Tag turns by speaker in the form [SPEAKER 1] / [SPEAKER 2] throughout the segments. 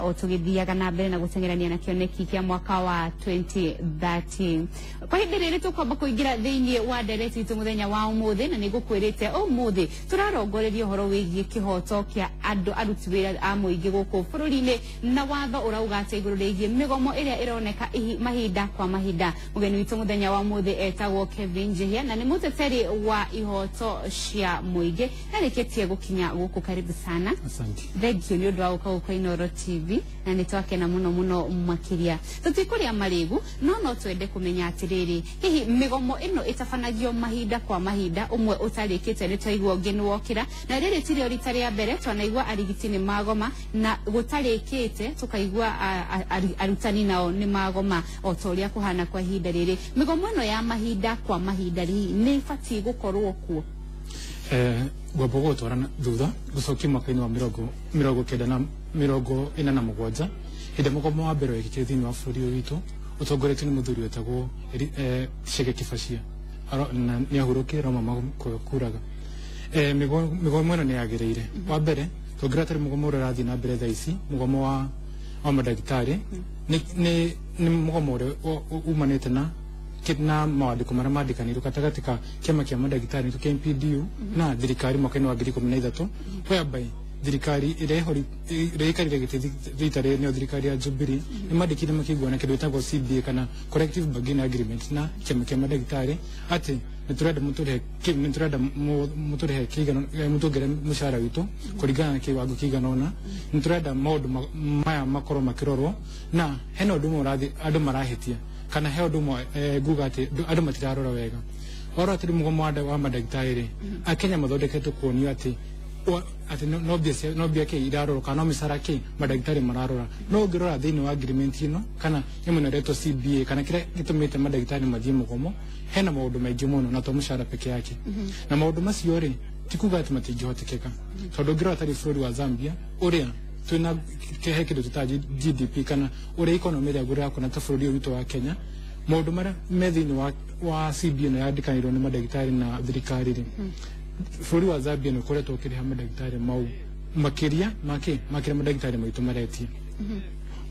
[SPEAKER 1] o tugithiaga na mbere na gutengerania na kioneki kia mwaka wa 2013 kwa hindi riri tukwamba kuingira thiini wa ndereti itu muthenya wa umuthi na nigukwirite umuthi turarongoreria horo wigie kihoto kia andu aruti wira a muingi guku bururi-ini na watho urauga ati iguru rigie migomo iria ironeka mahinda kwa mahinda. Mugeni witu muthenya wa umuthi etagwo Kevin Njihia na ni muteteri wa ihoto cia muingi na rikitie gukinya guku. Karibu sana.
[SPEAKER 2] Asante.
[SPEAKER 1] Thank you ni undu wa uka kwa Inooro TV na nitwakena muno makiria tutikuria marigu no twende kumenya atiriri hihi migomo ino itafanagio mahinda kwa mahinda umwe utarikite ni twaigua ngeni wokira na riri tirio rita ria mbere twanaigua arigiti ni magoma na gutarikite tukaigua arutani nao ni magoma o toria kuhana kwa ihinda riri. Migomo ino ya mahinda kwa mahinda ni fati gukorwo kuo
[SPEAKER 2] gwabogo twarana thutha gucokia mwaka-ini wa mirongo kenda na mirongo ina na mugwanja hinde mugomo wa mbere wekĩkire thiini wa bũrũri ũyũ witũ ũtongoretio nĩ mũthuri wetagwo Chege Kibashia na nĩ ahurũkire Roma kuraga. Migomo ĩno nĩ yagĩrĩire. Wa mbere tũngĩra tarĩ mugomo ũrĩa ũrathiĩ na mbere thaa ici mugomo wa mandagĩtarĩ nĩ mugomo ũrĩa umanĩte na mawandiko maria mandikanirwo gatagati ka kiama kia mandagitari tu KMPDU na thirikari mwaka-ini wa 2013 whereby thirikari irekarire gĩtĩ rita rĩrĩ nĩyo thirikari ya Jubilee nĩ mandĩkire makĩiguana kĩndũ gĩtagwo CBA kana Collective Bargaining Agreement na kiama kia mandagitari atĩ nĩtũrenda mũtũrĩhe kĩigano mũtũngere mũcara witũ kũringana na kĩwango kĩigana ũna. Nĩtũrenda maũndũ maya makorwo makĩrorwo na hena ũndũ ũmwe andũ marahĩtia kana he undu nguga ati andu matirarora wega ora tiri mugomo wa mandagitari akenya mathondeketwo kuonio ati no bia ke irarora kana misara ke mandagitari mararora no ngirora thiini wa agreement ino kana yemwe reto CBA kana kira gitumite mandagitari mathie mugomo hena maundu maingi muno na to mushara peke yake na maundu macio ri tikuga ati matingĩhotekeka tondu ngirora tari bũrũri wa Zambia uria twina kehe kindu tutaji GDP kana uria economy ya gura kuna ta bũrũri ũyũ witũ wa Kenya maundu maria me thiini wa CBA na yandikanirwo ni mandagitari na thirikari ri bũrũri wa Zambia nĩ ũkoretwo ũkĩrĩha mandagitari mau makiria mandagitari maitũ maretie.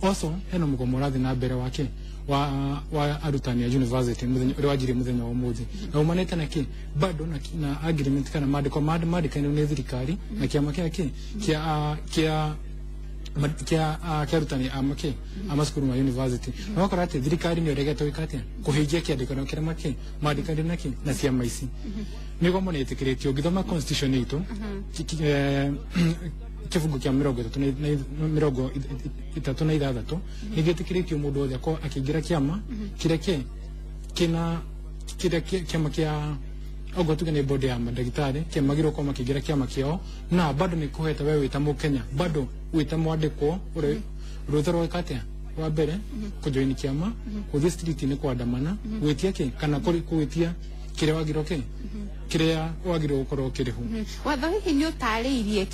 [SPEAKER 2] Also hena mugomo ũrathiĩ na mbere wake wa arutani ya university ũrĩa wanjirie mũthenya wa ũmũthĩ na umanĩte na kĩ bado na agreement kana maandĩko mandĩkanĩirwo nĩ thirikari na kĩama kia arutani a macukuru ma university na wakora ati thirikari nĩ ũregetwo ĩkatĩa kũhingia kĩandĩkano kĩrĩa mandĩkanĩirwo na ciama ici. Migomo nĩ ĩtĩkĩrĩtio ũngĩthoma constitution itũ kifungu kia 36 nĩ gĩtĩkĩrĩtio mũndũ wothe akorwo akĩingĩra kĩama kĩama kia ogo tuge ni bodi ya mandagitari kĩamagĩrwo gũkorwo makĩingĩra kĩama kĩao na bado nĩ kũhete we wĩta mũkenya bado wĩta mwandĩkwo rũtha rwa ĩkatĩa wa mbere kũjoini kĩama gũthiĩ street-inĩ kwandamana gwĩtia kĩ kana gwĩtia kĩrĩa wagĩrwo gũkorwo kĩrĩho.
[SPEAKER 1] Watho hihi nĩ ũtarĩirie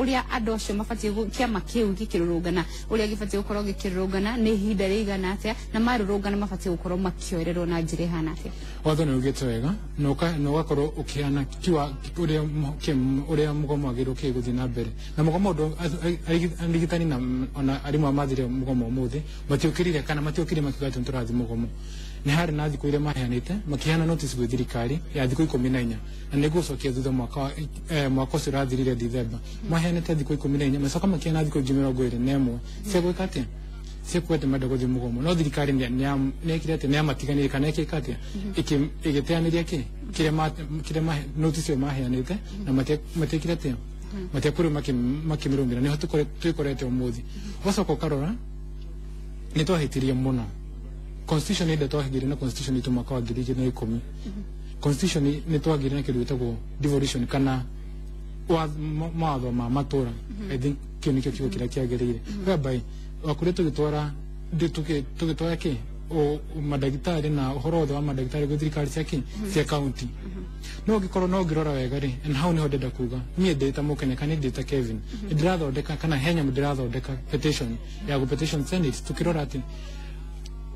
[SPEAKER 1] ũrĩa andũ acio mabatiĩ kĩama kĩu gĩkĩrũrũngana ũrĩa gĩbatiĩ gũkorwo gĩkĩrũrũngana nĩ ihinda rĩigana atĩa na marũrũngana mabatiĩ gũkorwo makĩoererwo na njĩra ĩhana atĩa.
[SPEAKER 2] Watho nĩ ugĩte wega na ũgakorwo ũkĩhana ũrĩa mugomo wagĩrĩirwo gũthiĩ na mbere na mugomo ũndũ arigitani na ona arimũ a mathire mugomo ũmũthĩ matiũkĩrire kana matiũkĩrire makiuga atĩ nĩtũrathiĩ mugomo. Nĩ harĩ na thikũ iria maheanĩte makĩheana notice gwĩ thirikari ya thikũ 14 na nĩ gũcokia thutha mwaka ũcio ũrathirire December maheanĩte thikũ 14 macoka makĩheana thikũ 21 cia gwĩka atĩa cia kuga atĩ marenda gũthiĩ mugomo no thirikari nĩekire atĩ nĩamatiganĩrie kana ĩkĩka atĩa ĩgĩteanĩria kĩrĩa notice ĩyo maheanĩte na matiekire atĩa matiakorwo makĩmĩrũmĩrĩra nĩho twĩkorete ũmũthĩ. Ũgacoka ũkarora nĩ twahĩtirie mũno constitution ĩrĩa twahingire na constitution itũ mwaka wa 2010 constitution nĩ twagire na kĩndũ gĩtagwo devolution kana mawatho ma matũra I think kĩo nĩkĩo kiugo kĩrĩa kĩagĩrĩire whereby wakũrĩa tũgĩtwara kĩ mandagitari na ũhoro wothe wa mandagitari gwĩ thirikari cia county no ũngĩkorwo no ũngĩrora wega rĩ and hau nĩho ndĩrenda kuga niĩ ndĩta mũkenya kana ndĩta Kevin ndĩrathondeka kana henya ndĩrathondeka petition ya petition senate tukirora atĩ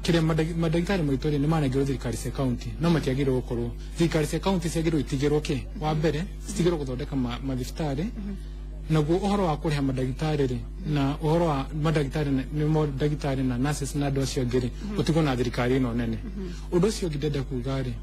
[SPEAKER 2] kĩrĩa mandagitari maitũ nĩ managĩrwo thirikari cia county no matiagĩrĩirwo gũkorwo thirikari cia county ciagĩrĩirwo itigĩrwo kĩ wa mbere citigĩrwo gũthondeka mathibitarĩ naguo uhoro wa kuriha madagitari ri na uhoro wa madagitari ni mo dagitari na nurses na andu acio ngiri utigo na thirikari ino nene undu ucio ngidenda kuga ri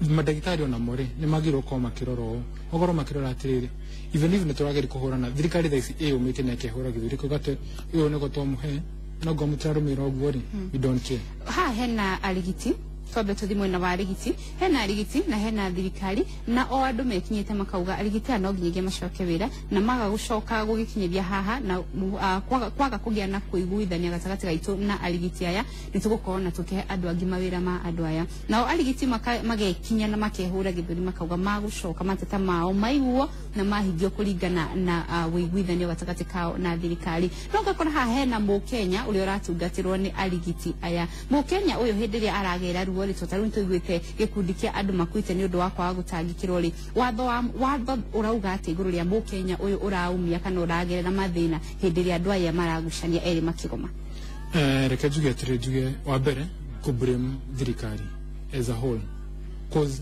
[SPEAKER 2] madagitari ona more ni magiro ko makiroro ogoro makirora atiriri even if niturageri kuhurana thirikari thaisi iyo mite na kehura githuri kugate iyo ne gotomuhe no gomutaro miro gwori we don't care
[SPEAKER 1] ha hena aligiti twabe tuthimwe na warigiti hena arigiti na hena thirikari na o andu mekinyete makauga arigiti no nginyege macoke wira na maga gucoka gugikinyiria haha na kwaga kugia na kuiguithania gatagati gaitu na arigiti aya nitugukorwo na tukihe andu angi mawira ma andu aya na o arigiti magekinya na makehura githuri makauga magucoka mateta mao maiguo na mahingio kuringana na wiguithania gatagati kao na thirikari no ngakora haha hena Mukenya uri uratungatirwo ni arigiti aya Mukenya uyu hindiria aragera ruo ri totaru ntugwite gikundi kia andu makuite ni undu wa kwa gutangikirwo ri watho urauga ati iguru ria Mukenya uyu uraumia kana uragerera mathina hindiria andu aya maragucania eri makigoma
[SPEAKER 2] reke juge wa mbere ku blame thirikari as a whole cause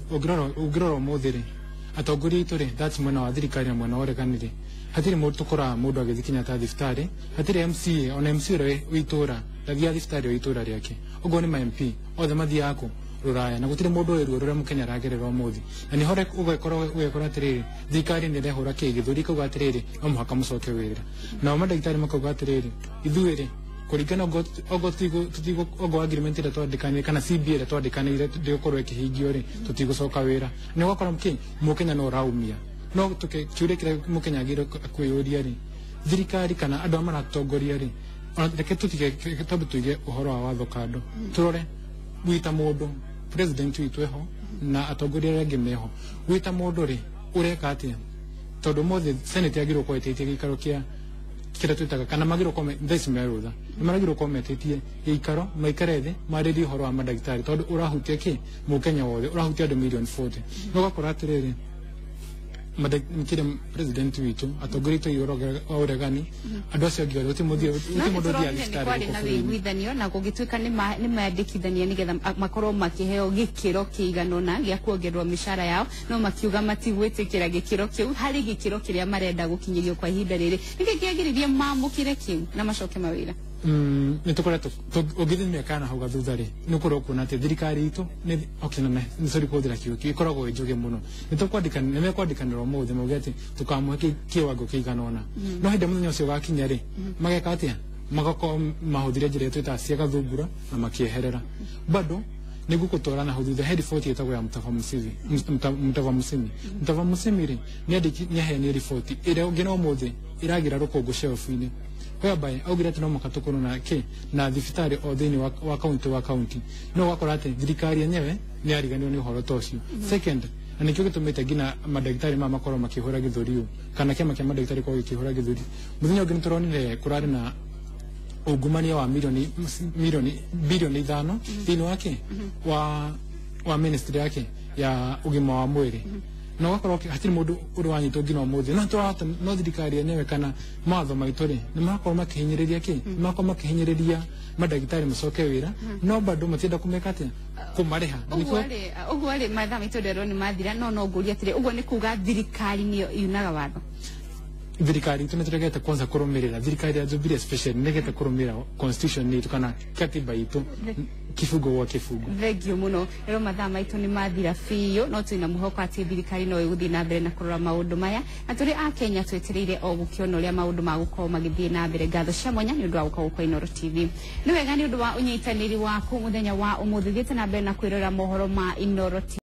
[SPEAKER 2] ugiroro muthiri atongoria itu ri that's mwena wa thirikari na mwena wa reganiri hatiri mutukora mundu agithikinya ta thiftari hatiri MCA ona MC ure witura ndathia thiftari witura riake ugo ni ma MP othe mathiako ruraya na gutire mundu weru rure Mukenya aragererwa muthi na ni hore ugekora atiriri thirikari ni ndehura kigithuri kuga atiriri no muhaka mucoke wira na madagitari makauga atiriri ithuire kurigana ogo agreement ira twandikane kana CBA ira twandikane ira ndikorwo ikihingio ri tutigocoka wira ni wakora Mukenya no raumia no tuke chure kire Mukenya agire kwiyuria ri thirikari kana andu amaratongoria ri reke tutige tuige uhoro wa watho kando turore gwita mundu president witu eho na atongoria angi meho gwita mundu ri ureka atia tondu mothe senate agiro ko etetie gikaro kia kira twitaga kana magiro ko ndesi merutha maragiro ko metetie gikaro maikare thi mariri uhoro wa madagitari tondu urahutia ki Mukenya wothe urahutia andu million 40 no gakora atiriri madagitari president witu atogorito yoro oregani andu acio ngi uti muthia
[SPEAKER 1] thirikari na wiguithanio na gugituika ni maandikithania nigetha makorwo makiheo gikiro kiiganona gia kuongererwo mishara yao no makiuga matigwitikira gikiro kiu hari gikiro kiria marenda gukinyirio kwa ihinda riri nikiagiririe mamukire kiu na macoke mawira nitukoretwo ugithimia kana hauga thutha ri nukorwo kuona ati thirikari itu ni okina ni sori kuthira kiuki ikoragwo ijuge muno nitukwandikana nimekwandikanirwo muthe mauge ati tukamuhe kiwango kiiganona no hinde muthenya ucio gakinya ri mageka atia magako mahuthire njira yetu ta cia gathungura na makieherera bado niguo kutorana hau thutha head 40 etagwo ya Mutava Musyimi ri ni aheni report ire ungena muthe iragira rukungu shelf-ini whereby augira ati no makatukono na thibitari o thini wa county no wakora ati thirikari yenyewe ni ariganio ni uhoro tocio second na nikio gitumite ngina madagitari makorwo makihura githuri kana kiama kia madagitari ko gikihura githuri muthenya ungi nituronire kurari na ungumania wa bilioni 5 thini wake wa ministry yake ya ugima wa mwiri no wakora hatiri mundu uri wanyitwo ngina umuthi no turata no thirikari yenyewe kana matho maitu ri ni makorwo makihinyiriria makorwo makihinyiriria madagitari macoke wira no bado matienda kumeka atia kumariha uguo ri matha maitu ndero ni mathira no nguria atire uguo ni kuga thirikari ni yunaga watho
[SPEAKER 2] thirikari tuneturegete kwanza kurumirira thirikari ya Jubilee special negete kurumirira constitution ni tukana katiba itu kifungo wa kifungo
[SPEAKER 1] thegio muno rero matha maitu ni mathira fiyo no twina muhoko ati thirikari no iguthi na mbere na kurora maundu maya na turi a Kenya twetereire o gukiona uria maundu magukorwo magithie na mbere ngatho cia mwanya ni undu wa gukorwo kwa Inooro TV ni wega ni undu wa unyitaniri waku muthenya wa umuthi thiete na mbere na kwirora mohoro ma Inooro TV